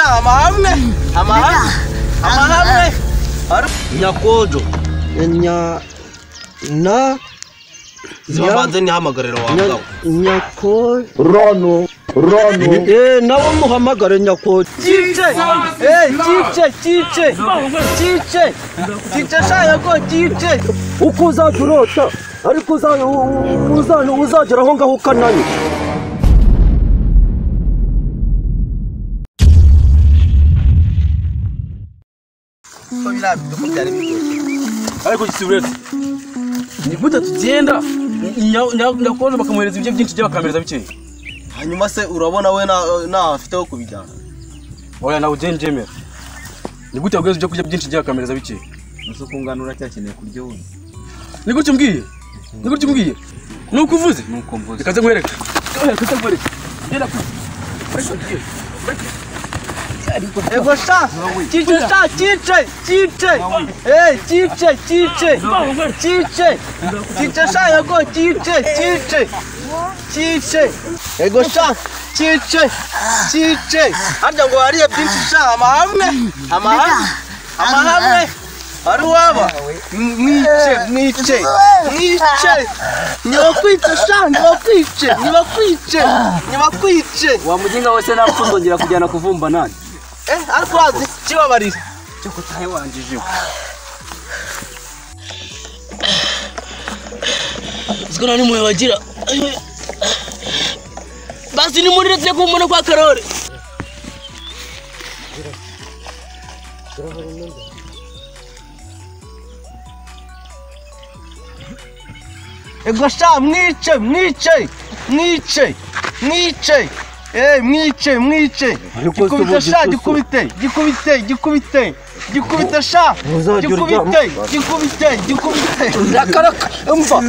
sha amahame nyakojo na zibanze ni hamagarira wangabo nyako rono nawo muhamagare nyako chiche sha yako chiche ukuza turota ariko uzagera aho ngaho kanani ariko gisubiretse ni gute tugenda nyakoje bakamuhereza ibyo byinshi by'abakamereza bikeye hanyuma se urabona we na afiteho kubijyana oya nawe ugenjemera ni gute wageze ibyo kurya byinshi by'abakamereza bikeye muso kunganura cyakeneye kuryo wundi ni gute umbwiye nuko uvuze nuko mvuze reka nkwereke genda ku ego sha chiche sha yako chiche ego sha chiche hata ngo hariye byinshi sha amahame ari waba mwice nibakwice wa mujinga wese napfundongera kujyana kuvumba nani ariko azi kibabarira cyo kutahe wanjije Sikona ni moyo wagira basi ni muri retse kumona kwa Karore ego sha mwice mwice gikubite sha gikubite sha gikubite ndakaraka umva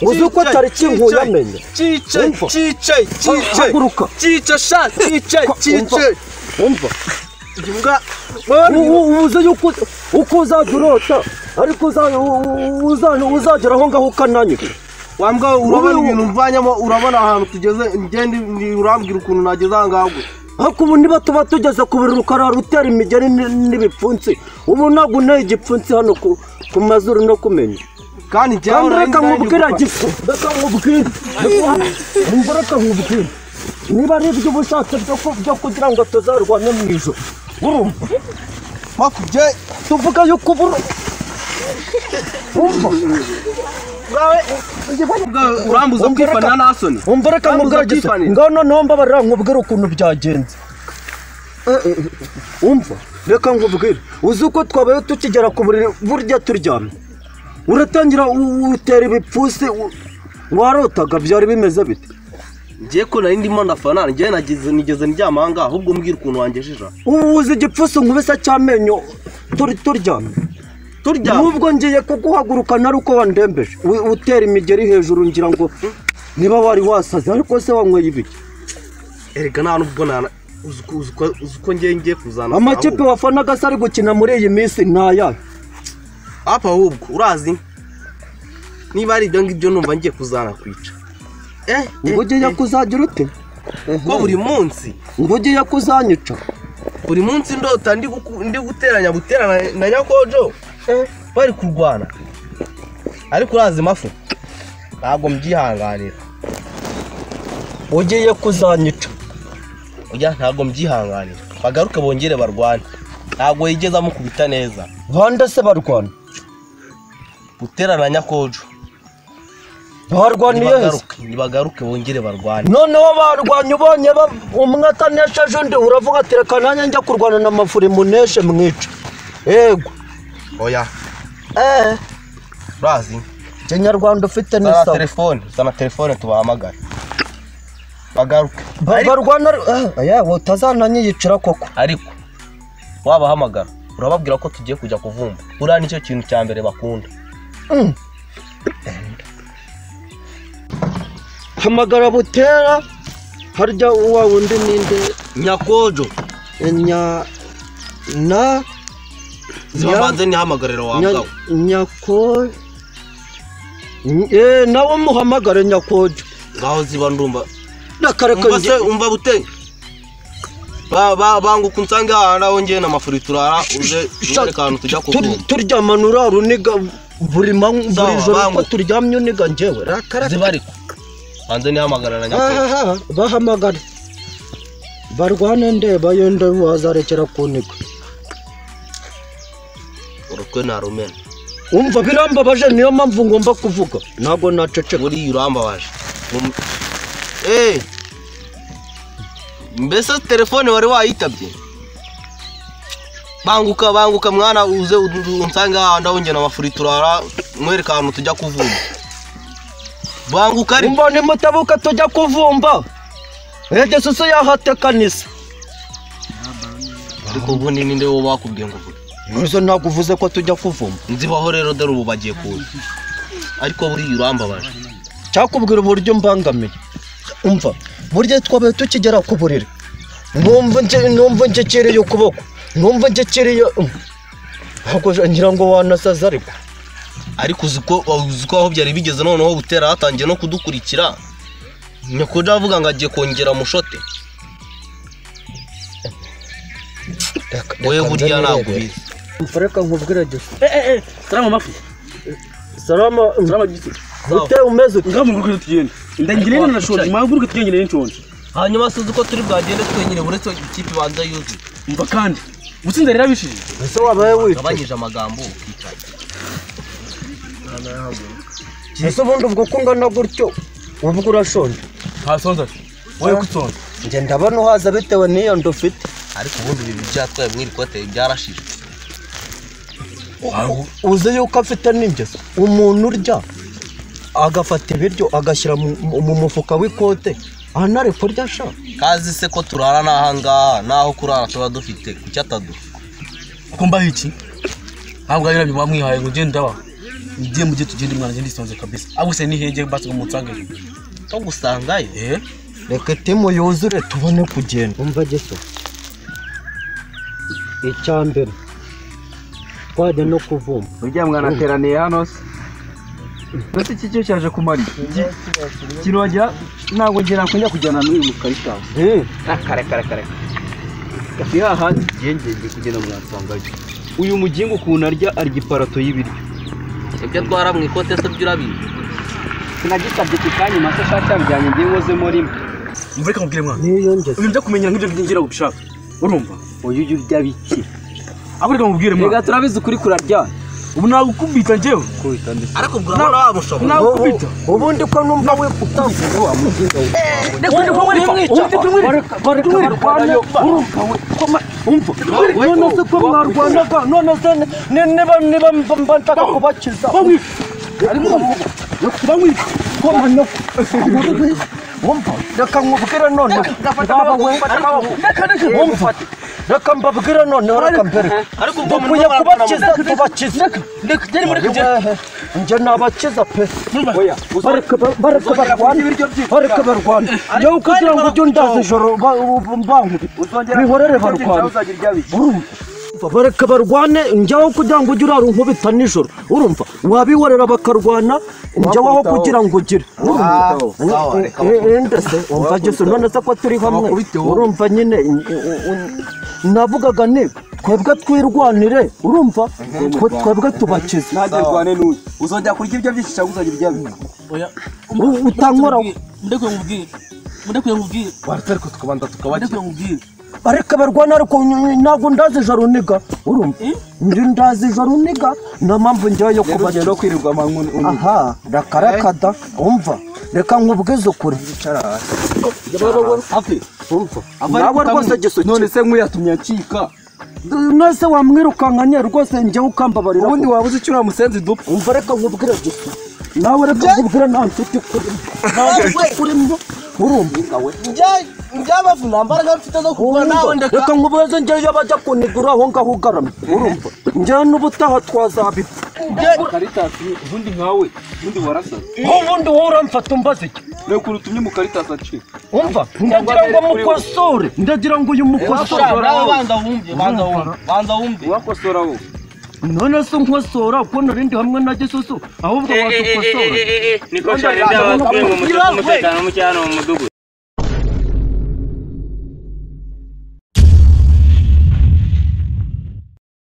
uzuko atari kinkuye amenye chiche sha umva imbwa ubuze yuko uzagurota ariko uzagera aho ngaho kananye wambwa urabona ibintu mvanyamo urabona ahantu tugeze ngende urambwira ukuntu nageze ahangaho ariko ubu niba tuba tugeze ku biriro ukarara utera imigeri n'ibipfunsi ubu ntabwo unaye igipfunsi hano ku mazuru no kumenya kandi reka nkubwira niba ari iby'ubushake byo kugira ngo tuzarwane mu ijoro urumva makubye tuvuga yuko uburo umva urambuza kwifana nasoni umva reka nkubwira ngano nomba barira nkubwira ukuntu byagenze umva reka nkubwira uzi uko twabaye tukigera ku buriri burya turyamye uratangira utera ibipfusi warotaga byari bimeze bite ngiye ko nari ndimo ndafana ngiye nigeze ndyama hanga ahubwo mbwira ukuntu wangejeje uzi igipfusi nkubisa cyamenyo turyamye nubwo ngiye kuguhagurukana ari uko wandembeje utera imigeri hejuru ngira ngo niba wari wasaze ariko se wanyweye ibiki erega nta nubwo uzuko ngiye kuzana amakipe wafanaga se ari gukina muri iyi minsi ntaya apa ahubwo urazi niba ari ibyo ngibyo numva ngiye kuzana kwica ngo ugiye kuzagira ute ko buri munsi ngo ugiye kuzanyica buri munsi ndota ndi guteranya na nyakojo bari kurwana ariko urazi mafu ntabwo mbyihanganira ugiye kuzanyica oya ntabwo mbyihanganira bagaruke bongere barwane ntabwo yigeze amukubita neza bande se barwana guterana nyakojo barwaniye hese nibagaruke bongere barwane noneho barwanye ubonye umwe atanesheje undi uravuga ati reka nanjye njya kurwana n'amafuri muneshe mwica yego oya urazi kinyarwanda ufite n'isaha zana telefone tubahamagare bagaruke barwana yewe utazananyiyicira koko ariko wabahamagara urababwira ko tugiye kujya kuvumba uriya nicyo kintu cya mbere bakunda hamagara butera harya uwa wundi ninde nyakojo zibanze ni hamagarira wangabo nyako nawe muhamagare nyakojo ngaho ziba ndumva nakareka umva bute banguka unsange aha naho ngiye n'amafuri turara uje mwereka ahantu tujya kuvuma turyamanura runiga buri joro ko turyamye uniga njyewe rakara zibariko hanze nihamagara na nyakuri bahamagara barwane ndeba yenda wazarekera kuniga urukwe na rumena umva birambabaje niyo mpamvu ngomba kuvuga ntabwo naceceka buri urambabaje mbese telefone wari wayitabye banguka mwana uze unsange aha ndawongera n'amafuri turara mwereka ahantu tujya kuvuma banguka ari mbone mutabuka tujya kuvumba ege suso yahatekanisa ariko ubu ni ninde wo bakubwiye ngo uvuge nzo naguvuze ko tujya kuvumba nzibaho rero dore ubu bagiye kuza ariko buri urambabaje cyakubwira uburyo mbangamiye umva burya twabaye tukigera ku buriri numva ngekereye ukuboko numva ngekereye ntabwo ngira ngo wanasaza ariko uzi ko aho byari bigeze noneho butera hatangiye no kudukurikira nyakuri avuga ngo agiye kongera mushote wowe burya ntabwo ubizi mfareka nkubwira gisa salama mafi salama gisi ute umeze ngamuguruke tugende ndangire na shoti maguruke tugende n'inshonje hanyuma suzi ko turi bwagende twenyine buretse ikipe banza yuzi umva kandi gutsinda rero bishije ese wabaye wica abanyije amagambo ukicaye ese ubundi ubwo ko ungana gutyo uvuga urashonje ntasonza wowe kutsonza njye ndabona uhaza bitewe n'iyo ndo ufite ariko ubundi ibi byatwaye mwiri kote byarashije uzi yuko afite n'ingeso umuntu urya agafata ibiryo agashyira mu mufuka w'ikote anare kurya sha kazi se ko turara n'ahangaha naho kurara tuba dufite kuki ataduha kuko mbaho iki ntabwo ari nabyo mwihaye ngo ugende ndabaho ngiye mu gihe tugende mwana ngende isonze kabisa ahubwo se nihege basi ngo mutsange to gusangayo reka timu yuzure tubone kugenda umva geso icyambere twajya no kuvuma urya mwana ateraniye hano se basi iki cyo cyaje kumari kirojya ntabwo ngira nakongera kujyana n'uyu mukarita kare gafi haha ngenge kugenda mwasangayo uyu mugingo ukuntu arya iparato y'ibiryo ibyo twara mu ikote se byurabizi sinagisabye kikanye maso shacyambyanye ngiye nkozemo rimwe mvureka mubwire mwana uyu byo kumenyera nk'ibyo ngira ubishaka urumva uyu urya biki abureka mubwire mwana rega turabizi kuri kurarya ubu nagukubita njyewe ariko bwabona wamushobora nagukubita ubundi ko numva we kutamvuga wa mugingo none se ko mwarwanaga none se niba mbanshaka kubakiza wumva reka nkubwire none wumva reka mbabwire none reka mbere dukwiye kubakiza tubakize njye nabakiza pe bareka barwana njyewe kugira ngo ujye undaza ijoro bihorere barwana bareka barwane njyewe kugira ngo ujye urara unkubita nijoro urumva wabihorera bakarwana njyewe aho kugira ngo ugire ndetse wumva gese none se ko turi hamwe urumva nyine navugaga ni twebwe twirwanire urumva twebwe tubakize ntagerwane n'uyu uzongera kurya ibyo byinshi cyangwa uzajya urya bimwe utankora ndekwe nkubwire waratari ko tukabanza tukabaki bareka barwana ariko ntabwo ndazi ijoro uniga urumva ndazi ijoro uniga nta mpamvu njyewe yo kubakiza no kwirirwa manywa aha rakarakada umva reka nkubwize ukuri nawe rwose gisuki none se nk'uyatumye acika nose wamwirukankanye rwose njyewe ukambabarira ubundi waba uzi icyo uriya musenzi dupfa umva reka nkubwire gisuki nawe reka nkubwire nta nshuti kurimo urumva njyabavuna mbaraga mfite zo kugura nawe ndeka reka nkubaze njyewe bajya kunigura aho ngaho ugaramye urumva njyewe n'ubutaha twazabipfa karitasi ubundi nkawe ubundi warasaze ubundi wowe uramfata umbaze iki reka urutumye mu karitasi acika umva ndagira ngo mukosore ndagira ngo uyu mukosore banza wumve wakosora wowe none se nkosora ko narindi hamwe na Gisusu ahubwo wadukosora niko cyane by'abatwe mu mutekano mu cyano mu mudugudu